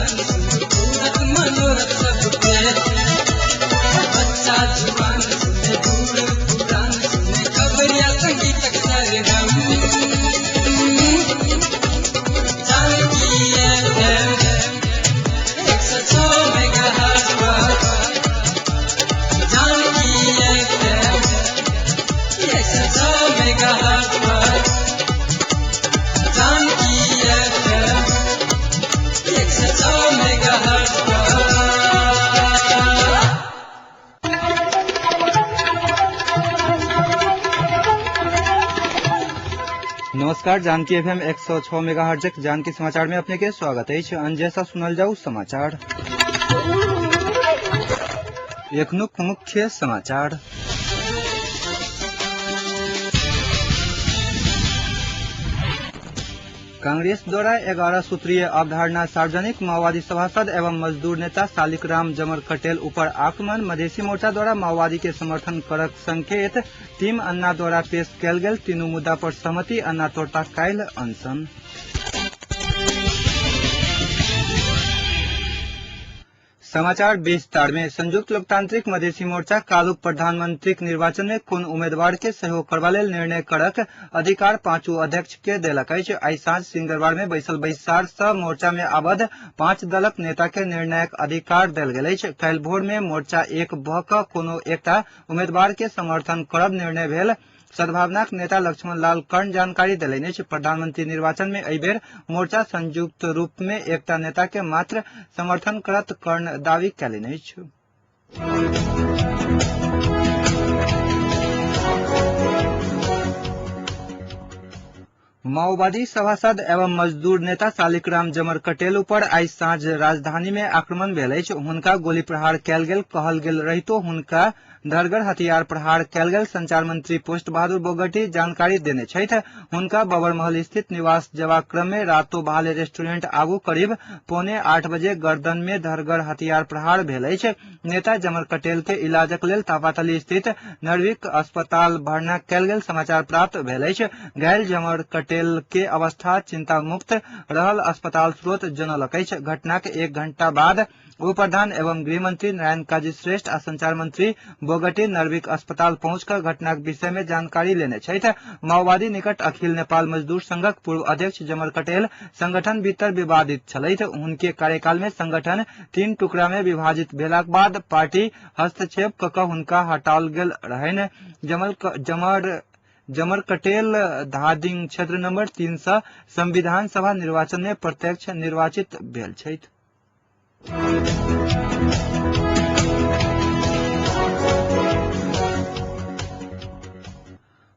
जवान सुने पूरत मनोरथ सबके बच्चा जुबान सुने बूढ़ पुरान सुने खबरिया संगीतक सरगम जानकी FM 106 मेगाहर्ट्ज पर जानकी FM 106 मेगाहर्ट्ज पर जानकी FM 106 मेगाहर्ट्ज पर। नमस्कार, जानकी एफएम 106 मेगाहर्ट्ज जानकी समाचार में अपने के स्वागत है। अंजेसा सुनल जाऊ समाचार। एक मुख्य समाचार। कांग्रेस द्वारा 11 सूत्रीय अवधारणा सार्वजनिक माओवादी सभासद एवं मजदूर नेता शालिकराम जमर कटेल ऊपर आक्रमण। मधेसी मोर्चा द्वारा माओवादी के समर्थन करक संकेत। टीम अन्ना द्वारा पेश कयल गेल तीनू मुद्दा पर सहमति। अन्ना तोड़ता कायल अनशन। समाचार विस्तार में। संयुक्त लोकतांत्रिक मधेसी मोर्चा काल्हुक प्रधानमंत्री निर्वाचन में कोन उम्मीदवार के सहयोग करबा लेल निर्णय करक अधिकार पांचू अध्यक्ष के देलक अछि। आइ साँझ सिंगरबाड़ में बैसल बैसार सँ मोर्चा में आबद्ध 5 दलक नेता के निर्णायक अधिकार देल गेल अछि। काल्हि भोर में मोर्चा एक भऽ कऽ कोनो एकटा उम्मीदवार के समर्थन करब निर्णय भेल। सद्भावनाक नेता लक्ष्मण लाल कर्ण जानकारी देलनि अछि। प्रधानमंत्री निर्वाचन में एहि बेर मोर्चा संयुक्त रूप में एकटा नेता के मात्र समर्थन करत कर्ण दावी कयलनि अछि। माओवादी सभासद एवं मजदूर नेता शालिकराम जमर कटेल ऊपर आइ साँझ राजधानी में आक्रमण भेल अछि। हुनका गोली प्रहार कयल गेल कहल गेल रहितो हुनका धरगर हथियार प्रहार कयल गेल संचार मंत्री पुष्ट बहादुर बोगटी जानकारी देने छथि। हुनका बबरमहल स्थित निवास जेबाक क्रम में रातो बहाले रेस्टोरेंट आगू करीब 7:45 बजे गर्दन में धरगर हथियार प्रहार भेल अछि। नेता जमर कटेल के इलाजक लेल तापातली स्थित नरविक अस्पताल भर्ना कयल गेल समाचार प्राप्त भेल अछि। घायल जमर कटेल के अवस्था चिंता मुक्त रहल अस्पताल स्रोत जनौलक अछि। घटनाक 1 घंटा बाद उप प्रधान एवं गृह मंत्री नारायण काजी श्रेष्ठ आ संचार मंत्री बोगटी नरविक अस्पताल पहुंचकर घटनाक विषय में जानकारी लेने छथि। माओवादी निकट अखिल नेपाल मजदूर संघक पूर्व अध्यक्ष जमर कटेल संगठन भीतर विवादित छलथि। उनके कार्यकाल में संगठन 3 टुकड़ा में विभाजित भेलाक बाद पार्टी हस्तक्षेप कऽ कऽ हुनका हटाओल गेल रहनि। जमर कटेल धादिंग क्षेत्र नंबर 3 सँ संविधान सभा निर्वाचन में प्रत्यक्ष निर्वाचित भेल छथि।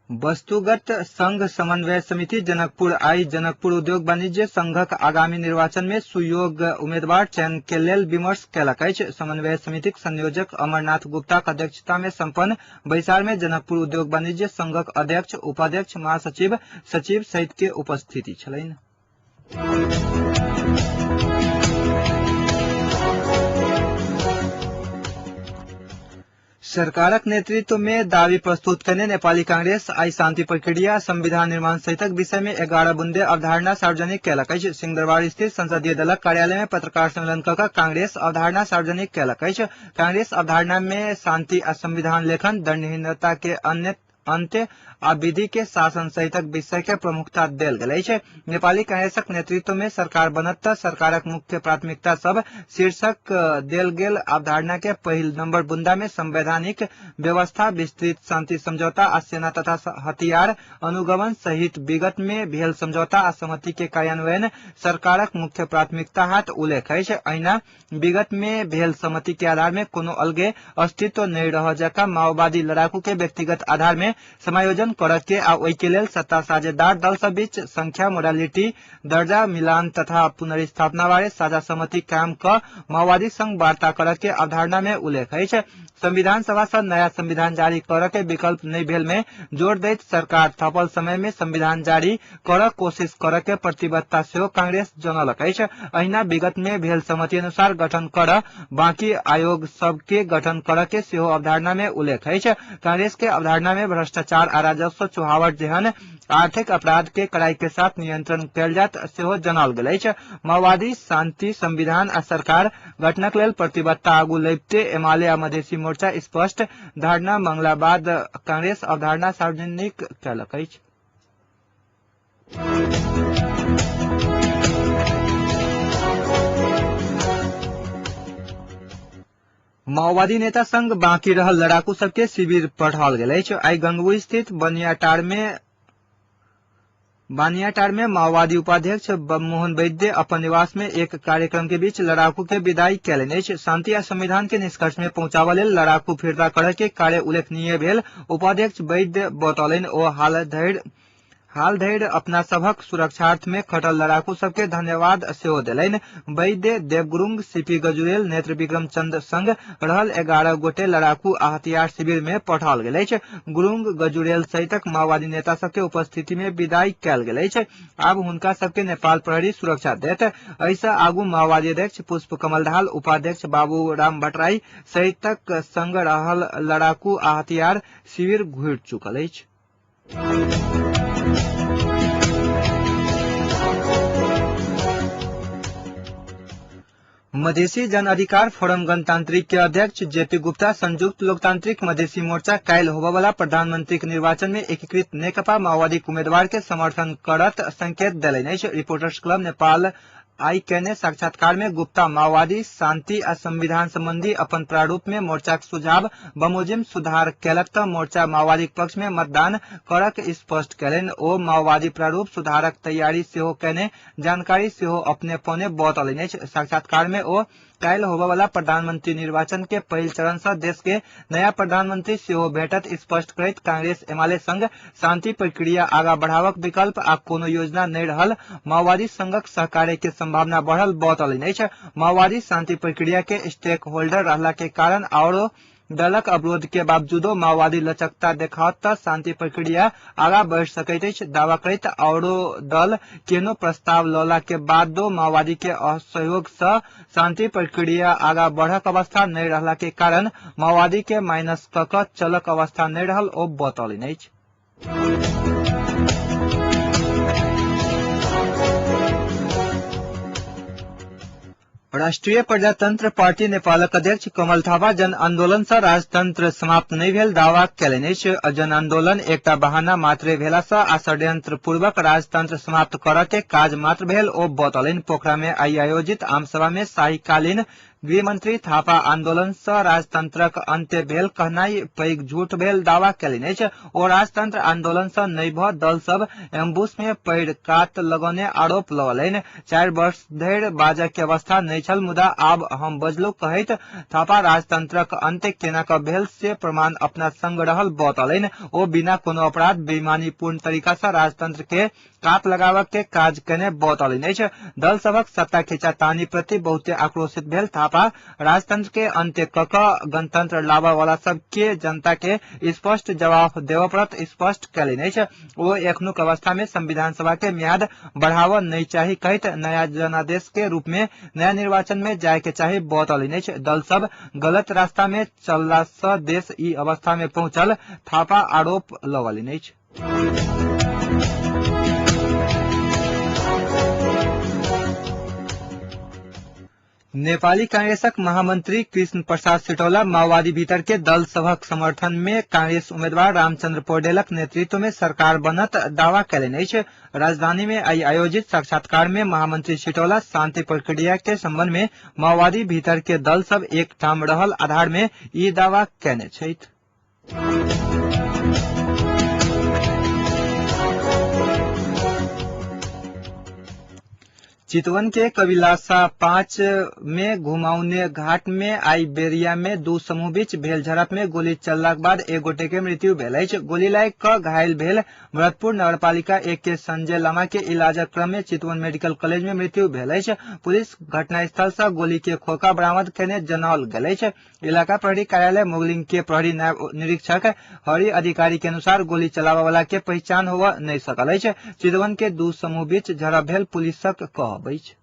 वस्तुगत संघ समन्वय समिति जनकपुर आइ जनकपुर उद्योग वाणिज्य संघक आगामी निर्वाचन में सुयोग्य उम्मीदवार चयन के लेल विमर्श कयलक अछि। समन्वय समितिक संयोजक अमरनाथ गुप्ताक अध्यक्षता में संपन्न बैसार में जनकपुर उद्योग वाणिज्य संघक अध्यक्ष उपाध्यक्ष महासचिव सचिव सहित के उपस्थिति छलनि। सरकारक नेतृत्व में दावी प्रस्तुत करने नेपाली कांग्रेस आइ शांति प्रक्रिया संविधान निर्माण सहितक विषय में 11 बुंदे अवधारणा सार्वजनिक कयलक अछि। सिंहदरबार स्थित संसदीय दलक कार्यालय में पत्रकार सम्मेलन कऽ कांग्रेस अवधारणा सार्वजनिक कयलक अछि। कांग्रेस अवधारणा में शांति आ संविधान लेखन, दंडहीनता के अंत्य आ विधि के शासन सहितक विषय के प्रमुखता देल गेल अछि। नेपाली कांग्रेसक नेतृत्व में सरकार बनत तऽ सरकारक मुख्य प्राथमिकता सब शीर्षक देल गेल अवधारणा के पहिल नंबर बुंदा में संवैधानिक व्यवस्था, विस्तृत शांति समझौता आ सेना तथा हथियार अनुगमन सहित विगत में भेल समझौता आ सहमति के कार्यान्वयन सरकारक मुख्य प्राथमिकता हाथ उल्लेख अछि। अहिना विगत में भेल सहमति के आधार में कोनो अलगे अस्तित्व नहीं रह जकाँ माओवादी लड़ाकू के व्यक्तिगत आधार में समायोजन करऽ के आ ओहि के लेल सत्ता साझेदार दल सब बीच संख्या, मोडालिटी, दर्जा मिलान तथा पुनर्स्थापना बारे साझा सहमति कायम कऽ माओवादी संग वार्ता करऽ के अवधारणा में उल्लेख अछि। संविधान सभा से नया संविधान जारी करऽ के विकल्प नहीं भेल में जोर दैत सरकार थपल समय में संविधान जारी करऽ कोशिश करऽ के प्रतिबद्धता सेहो कांग्रेस जनौलक अछि। अहिना विगत में भेल सहमति अनुसार गठन करऽ बाकी आयोग सब के गठन करऽ के सेहो अवधारणा में उल्लेख अछि। कांग्रेस के अवधारणा में भ्रष्टाचार आ राजस्व चुहावट जेहन आर्थिक अपराध के कड़ाई के साथ नियंत्रण कयल जात सेहो जनाओल गेल अछि। माओवादी शांति संविधान आ सरकार गठनक लेल प्रतिबद्धता आगू लैबते एमाले आ मधेसी मोर्चा स्पष्ट धारणा मंगला बाद कांग्रेस अवधारणा सार्वजनिक कयलक अछि। माओवादी नेता संग बाकी रहल लड़ाकू सबके शिविर पठाओल गेल अछि। आई गंगबू स्थित बानियाटार में माओवादी उपाध्यक्ष मोहन वैद्य अपन निवास में एक कार्यक्रम के बीच लड़ाकू के विदाई कयलनि अछि। शांति आ संविधान के निष्कर्ष में पहुंचावा लेल लड़ाकू फिरता करय के कार्य उल्लेखनीय भेल उपाध्यक्ष वैद्य बतौलनि। ओ हाल धरि अपना सबक सुरक्षार्थ में खटल लड़ाकू सबके धन्यवाद सेहो देलनि। वैद्य देवगुरुंग सीपी गजुरेल नेत्र विक्रम चंद संग रहल 11 गोटे लड़ाकू आ हथियार शिविर में पठाओल गेल अछि। गुरुंग गजुरेल सहितक माओवादी नेता सबके उपस्थिति में विदाई कयल गेल अछि। आब हुनका सबके नेपाल प्रहरी सुरक्षा देत। ऐसा आगू माओवादी अध्यक्ष पुष्प कमल दाहाल उपाध्यक्ष बाबू राम भट्टराई सहितक संग रहल लड़ाकू आ हथियार शिविर घुरि चुकल अछि। मधेसी जन अधिकार फोरम गणतांत्रिक के अध्यक्ष जेपी गुप्ता संयुक्त लोकतांत्रिक मधेसी मोर्चा काल्हि होबयवला प्रधानमंत्री निर्वाचन में एकीकृत नेकपा माओवादी उम्मीदवार के समर्थन करत संकेत देलनि अछि। रिपोर्टर्स क्लब नेपाल आई केने साक्षात्कार में गुप्ता माओवादी शांति आ संविधान संबंधी अपन प्रारूप में मोर्चाक सुझाव बमोजिम सुधार केलक त मोर्चा माओवादी पक्ष में मतदान करक स्पष्ट कयलनि। ओ माओवादी प्रारूप सुधारक तैयारी सेहो केने जानकारी सेहो अपने पौने बतौलनि अछि। साक्षात्कार में ओ काल्हि होबयवला प्रधानमंत्री निर्वाचन के पहिल चरण सँ देश के नया प्रधानमंत्री सेहो भेटत स्पष्ट करैत कांग्रेस एमाले संग शांति प्रक्रिया आगा बढ़ावक विकल्प आ कोनो योजना नहि रहल माओवादी संगक सहकार्य के संभावना बढ़ल बतौलनि अछि। माओवादी शांति प्रक्रिया के स्टेक होल्डर रहला के कारण और दलक अवरोध के बावजूदो माओवादी लचकता देखावत त शांति प्रक्रिया आगा बढ़ सकैत अछि दावा करैत औरो दल केनो प्रस्ताव लौला के बादो माओवादी के असहयोग सँ शांति प्रक्रिया आगा बढ़क अवस्था नहि रहला के कारण माओवादी के माइनस क चलक अवस्था नहि रहल ओ बतौलनि अछि। राष्ट्रीय प्रजातंत्र पार्टी नेपालक अध्यक्ष कमल थापा जन आंदोलन सँ राजतंत्र समाप्त नहि भेल दावा कयलनि अछि। जन आंदोलन एकटा बहाना मात्रे भेला सँ आ षड्यंत्र पूर्वक राजतंत्र समाप्त करय के काज मात्र भेल ओ बतौलनि। पोखरा में आई आयोजित आमसभा में शाहीकालीन गृहमंत्री थापा आंदोलन सँ राजतंत्रक अंत्य भेल कहनाई पैघ झूठ भेल दावा कयलनि अछि। ओ राजतंत्र आंदोलन सँ नहि भ दल सब एम्बुश में पैर काट लगौने आरोप लगौलनि। 4 वर्ष धरि बाजक के अवस्था नहि छल मुदा आब हम बजलहुँ कहैत थापा राजतंत्रक अंत्य केना क भेल से प्रमाण अपना संग रहल बतौलनि। ओ बिना कोनो अपराध बेईमानीपूर्ण तरीका सँ राजतंत्र के काट लगावक के काज केने बतौलनि अछि। दल सबक सत्ता खींचातानी प्रति बहुते आक्रोशित भेल थापा राजतंत्र के अंत्य क गणतंत्र लाबय वाला सब के जनता के स्पष्ट जवाब देव पड़त स्पष्ट कयलनि अछि। ओ एखनुक अवस्था में संविधान सभा के म्याद बढ़ाव नहीं चाही कहैत नया जनादेश के रूप में नया निर्वाचन में जाय के चाही बतौलनि अछि। दल सब गलत रास्ता में चलला सँ देश ई अवस्था में पहुंचल थापा आरोप लगौलनि अछि। नेपाली कांग्रेसक महामंत्री कृष्ण प्रसाद सिटौला माओवादी भीतर के दल सभक समर्थन में कांग्रेस उम्मीदवार रामचंद्र पौडेलक नेतृत्व में सरकार बनत दावा कयलनि अछि। राजधानी में आई आयोजित साक्षात्कार में महामंत्री सिटौला शांति प्रक्रिया के संबंध में माओवादी भीतर के दल सब एक ठाम रहल आधार में ई दावा कयने छथि। चितवन के कविलासा 5 में घुमाउने घाट में आई बेरिया में 2 समूह बीच भेल झड़प में गोली चलला के बाद एक गोटे के मृत्यु भेल अछि। गोली लागि क घायल भेल भरतपुर नगरपालिका 1 के संजय लामा के इलाजक क्रम में चितवन मेडिकल कॉलेज में मृत्यु भेल अछि। पुलिस घटनास्थल सँ गोली के खोखा बरामद केने जनाओल गेल अछि। इलाका प्रहरी कार्यालय मुगलिंग के प्रहरी नायब निरीक्षक हरि अधिकारी के अनुसार गोली चलावा वाला के पहचान होवा नहीं सकल अछि। चितवन के 2 समूह बीच झड़प भेल पुलिसक कहब अछि।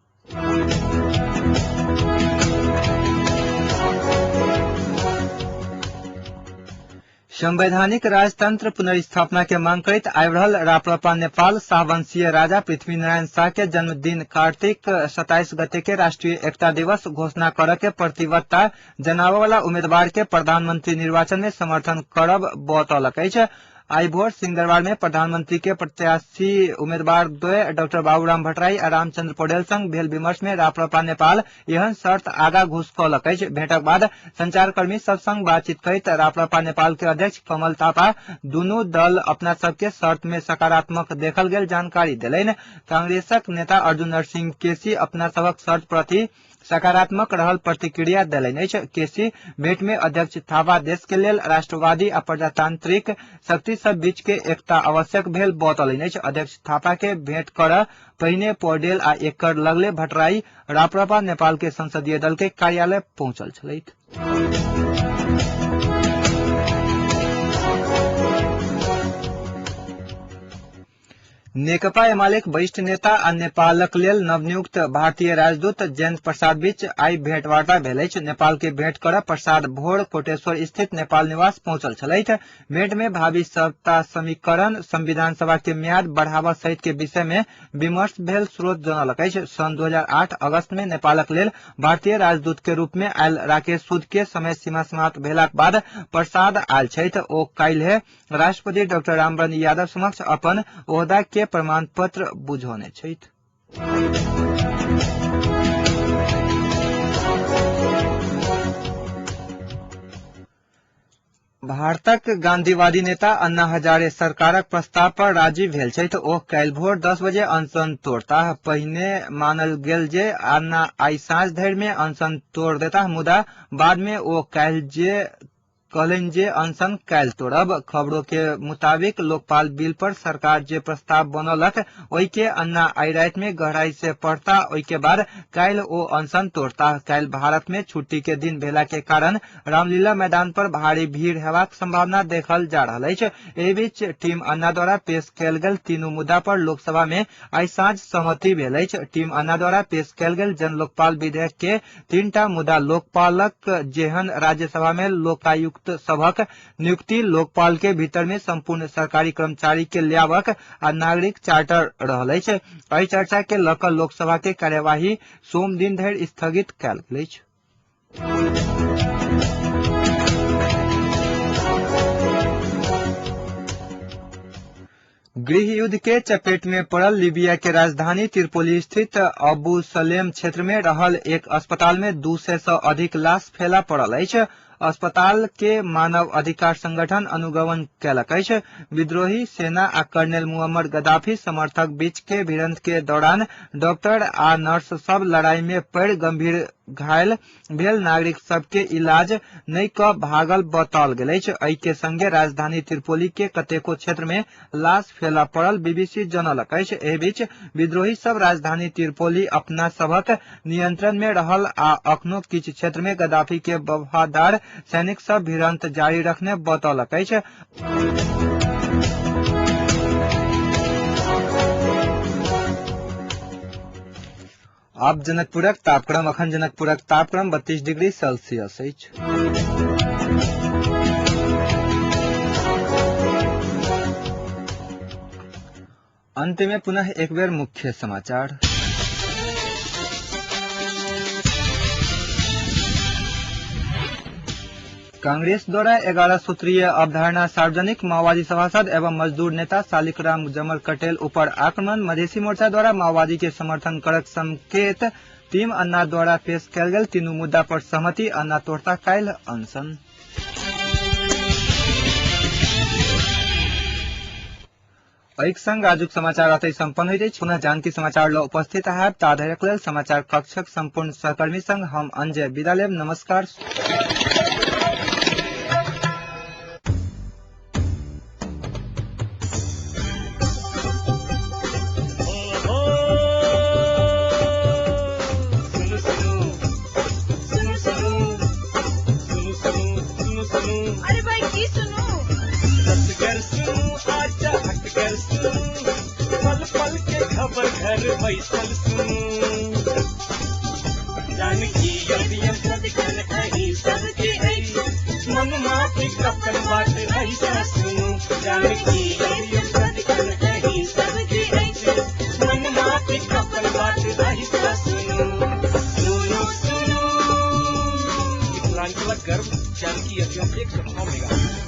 संवैधानिक राजतंत्र पुनर्स्थापना के मांग करत आबि रहल राप्रपा नेपाल शाहवंशीय राजा पृथ्वीनारायण शाह के जन्मदिन कार्तिक 27 गते के राष्ट्रीय एकता दिवस घोषणा करे के प्रतिबद्धता जनावे वाला उम्मीदवार के प्रधानमंत्री निर्वाचन में समर्थन करब बतौलक अछि। आई भोर सिंहदरबार में प्रधानमंत्री के प्रत्याशी उम्मीदवार द्वय डॉक्टर बाबूराम भट्टराई और रामचंद्र पौडेल संग भेल विमर्श में राप्रपा नेपाल एहन शर्त आगा घुसकौलक अछि। भेंटक बाद संचारकर्मी सब संग बातचीत करैत राप्रपा नेपाल के अध्यक्ष कमल थापा दुनू दल अपना सबके शर्त में सकारात्मक देखल गेल जानकारी देलनि। कांग्रेसक नेता अर्जुन नरसिंह केसी अपना सबक शर्त प्रति सकारात्मक रहल प्रतिक्रिया देलनि अछि। केसी भेंट में अध्यक्ष थापा देश के लेल राष्ट्रवादी आ प्रजातांत्रिक शक्ति सब बीच के एकता आवश्यक भेल बतौलनि अछि। अध्यक्ष थापा के भेंट कर पहिने पौडेल आ एकर लगले भट्टराई राप्रपा नेपाल के संसदीय दल के कार्यालय पहुंचल छलैथ। नेकपा एमालेक वरिष्ठ नेता आ नेपालक लेल नवनियुक्त भारतीय राजदूत जयंत प्रसाद बीच आई भेंटवार्ता भेल अछि। नेपाल के भेंट कर प्रसाद भोर कोटेश्वर स्थित नेपाल निवास पहुंचल छलैथ। भेंट में भावी सत्ता समीकरण, संविधान सभा के म्याद बढ़ावा सहित के विषय में विमर्श भेल स्रोत जनलक अछि। सन 2008 अगस्त में नेपालक लेल भारतीय राजदूत के रूप में आयल राकेश सूद के समय सीमा समाप्त भेलाक बाद प्रसाद आयल छथि। ओ काल्हि राष्ट्रपति डॉक्टर रामवरण यादव समक्ष अपन ओहदा के प्रमाण पत्र बुझौने छथि। भारतक गांधीवादी नेता अन्ना हजारे सरकारक प्रस्ताव पर राजी भेल छथि। ओ काल्हि भोर 10 बजे अनशन तोड़ताह। पहिने मानल गेल जे अन्ना आई साँझ धरि में अनशन तोड़ देताह, मुदा बाद में ओ कहलनि जे अनशन काल्हि तोड़ब। खबरों के मुताबिक लोकपाल बिल पर सरकार जे प्रस्ताव बनौलक ओहि के अन्ना आई रात में गहराई से पढ़ता, ओहि के बाद काल्हि ओ अनशन तोड़ता। काल्हि भारत में छुट्टी के दिन भेला के कारण रामलीला मैदान पर भारी भीड़ हेबाक संभावना देखल जा रहल अछि। एहि बीच टीम अन्ना द्वारा पेश कयल गेल तीनू मुद्दा पर लोकसभा में आई साँझ सहमति भेल अछि। टीम अन्ना द्वारा पेश कयल गेल जन लोकपाल विधेयक के 3टा मुद्दा लोकपालक जेहन राज्यसभा में लोकायुक्त सभक नियुक्ति, लोकपाल के भीतर में संपूर्ण सरकारी कर्मचारी के ल्यावक आ नागरिक चार्टर रहल अछि। एहि चर्चा के लऽ कऽ लोकसभा के कार्यवाही सोम दिन धरि स्थगित कयल गेल अछि। गृह युद्ध के चपेट में पड़ल लीबिया के राजधानी त्रिपोली स्थित अबू सलेम क्षेत्र में रहल एक अस्पताल में 200 से अधिक लाश फैला पड़ल अछि। अस्पताल के मानव अधिकार संगठन अनुगमन कयलक अछि। विद्रोही सेना आ कर्नेल मुअम्मर गद्दाफी समर्थक बीच के भिड़ंत के दौरान डॉक्टर आ नर्स सब लड़ाई में पड़ि गंभीर घायल भेल नागरिक सबके इलाज नहि कऽ भागल बताओल गेल अछि। एहि के संगे राजधानी त्रिपोली के कतेको क्षेत्र में लाश फैला पड़ल बीबीसी जनलक अछि। एहि बीच विद्रोही सब राजधानी त्रिपोली अपना सबक नियंत्रण में रहल आ अखनो किछु क्षेत्र में गद्दाफी के वफादार सैनिक सब भिड़ंत जारी रखने बतौलक अछि। अब जनकपुरक तापक्रम। अखन जनकपुरक तापक्रम 32 डिग्री सेल्सियस अछि। अंत में पुनः एक बेर मुख्य समाचार। कांग्रेस द्वारा 11 सूत्रीय अवधारणा सार्वजनिक, माओवादी सभासद एवं मजदूर नेता शालिकराम जमर कटेल ऊपर आक्रमण, मधेसी मोर्चा द्वारा माओवादी के समर्थन करक संकेत, टीम अन्ना द्वारा पेश कयल गेल तीनू मुद्दा पर सहमति, अन्ना तोड़ता काल्हि अनशन। एहिक संग आजुक समाचार अतै संपन्न होइत अछि। पुनः जानकी समाचार ल उपस्थित हैब ता धरिक लेल समाचार कक्षक संपूर्ण सहकर्मी संग हम अंजय विदा लेब। नमस्कार। अरे भाई की सुनो पल पल के खबर घर बैसल जानकी सबके मन माफी कपन बाट रही सुनु जानकी रेडियो धड़कन कहीं सबके ऐसे मन माफी कपन बाट रही सुनु सुनु सुनु। मिथिलांचल गर्व जानकी FM 106 मेगा